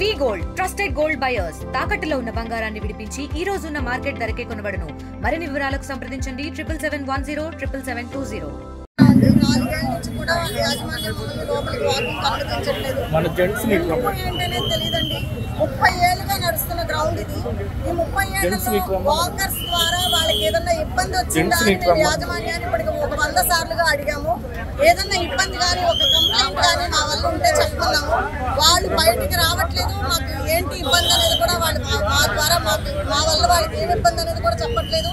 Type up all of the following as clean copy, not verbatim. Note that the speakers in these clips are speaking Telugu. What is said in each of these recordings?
వి గోల్డ్ ట్రస్టెడ్ గోల్డ్ బయర్స్ తాకట్టులో ఉన్న బంగారాన్ని విడిపించి ఈ రోజు ఉన్న మార్కెట్ ధరకే కొనబడును. మరిన్ని వివరాలకు సంప్రదించండి 77107720. మన జెంట్స్ తెలియదండి. 30 ఏళ్ళుగా నడుస్తున్న గ్రౌండ్ ఇది. ఈ 30 ఏళ్ళలో వాకర్స్ ద్వారా వాళ్ళకి ఏదన్నా ఇబ్బంది వచ్చిందా అని మేము యాజమాన్యాన్ని ఇప్పటికి 100 సార్లుగా అడిగాము. ఏదన్నా ఇబ్బంది కానీ ఒక కంప్లైంట్ కానీ మా వల్ల ఉంటే చెప్పుకున్నాము. వాళ్ళు బయటికి రావట్లేదు. మాకు ఏంటి ఇబ్బంది అనేది కూడా వాళ్ళు మా ద్వారా మా వల్ల వాళ్ళకి ఏమి ఇబ్బంది అనేది కూడా చెప్పట్లేదు.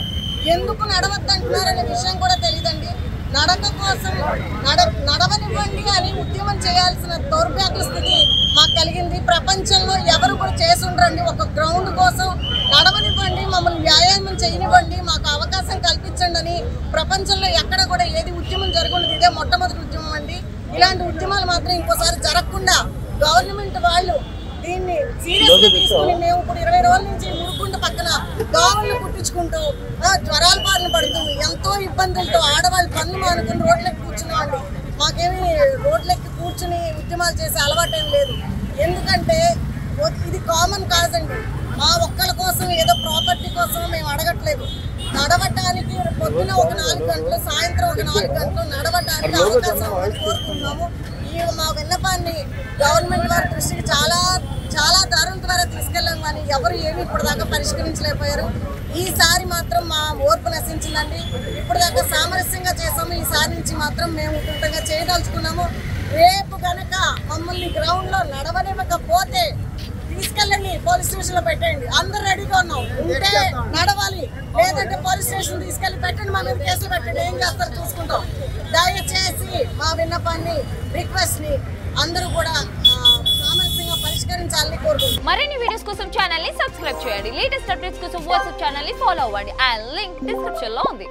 ఎందుకు నడవద్దంటున్నారనే విషయం కూడా తెలియదండి. నడక కోసం నడవనివ్వండి అని ఉద్యమం చేయాల్సిన దౌర్భాగ్య స్థితి మాకు కలిగింది. ప్రపంచంలో ఎవరు కూడా చేసుండ్రండి. ఒక గ్రౌండ్ కోసం నడవనివ్వండి, మమ్మల్ని వ్యాయామం చేయనివ్వండి, మాకు అవకాశం కల్పించండి అని ప్రపంచంలో ఎక్కడ కూడా ఏది ఉద్యమం జరగకుండా ఇదే మొట్టమొదటి ఉద్యమం అండి. ఇలాంటి ఉద్యమాలు మాత్రం ఇంకోసారి జరగకుండా గవర్నమెంట్ వాళ్ళు దీన్ని సీరియస్గా తీసుకుని మేము ఇప్పుడు 20 రోజుల నుంచి మురుకుంట పక్కన దోవలను కుట్టించుకుంటూ జ్వరాల బారిన పడుతూ ఎంతో ఇబ్బందులతో ఆడవాళ్ళు పనులు మానుకుని రోడ్లెక్కి కూర్చున్నామండి. మాకేమి రోడ్లెక్కి కూర్చుని ఉద్యమాలు చేసే అలవాటు ఏం లేదు. ఎందుకంటే ఇది కామన్ కాదండి. మా ఒక్కళ్ళ కోసం ఏదో ప్రాపర్టీ కోసం మేము అడగట్లేదు. నడవటానికి పొద్దున ఒక 4 గంటలు, సాయంత్రం ఒక 4 గంటలు నడవటానికి అవకాశం కోరుకున్నాము. ఈ మా విన్నపాన్ని గవర్నమెంట్ వారి దృష్టికి చాలా దారుల ద్వారా తీసుకెళ్ళాం, కానీ ఎవరు ఏమి ఇప్పటిదాకా పరిష్కరించలేకపోయారు. ఈసారి మాత్రం మా ఓర్పు నశించిందండి. ఇప్పటిదాకా సామరస్యంగా చేసాము. ఈసారి నుంచి మాత్రం మేము ఉధృతంగా చేయదలుచుకున్నాము. రేపు కనుక మమ్మల్ని గ్రౌండ్లో నడవనివ్వకపోతే తీసుకెళ్ళండి, పోలీస్ స్టేషన్లో పెట్టండి. అందరు రెడీగా ఉన్నాం. ఉంటే నడవాలి, లేదంటే పోలీస్ స్టేషన్ తీసుకెళ్ళి పెట్టండి, మా మీద కేసులు పెట్టండి. ఏం చేస్తారో చూసుకుంటాం. దయచేసి మా విన్నపాన్ని, రిక్వెస్ట్ని అందరూ కూడా సామరస్యంగా పరిష్కరించాలని కోరుకుంటున్నాం. మరిన్ని వీడియోస్ కోసం ఛానల్ ని సబ్స్క్రైబ్ చేయండి. లేటెస్ట్ అప్డేట్స్ కోసం వాట్సాప్ ఛానల్ ని ఫాలో అవ్వండి. ఆ లింక్ డిస్క్రిప్షన్ లో ఉంది.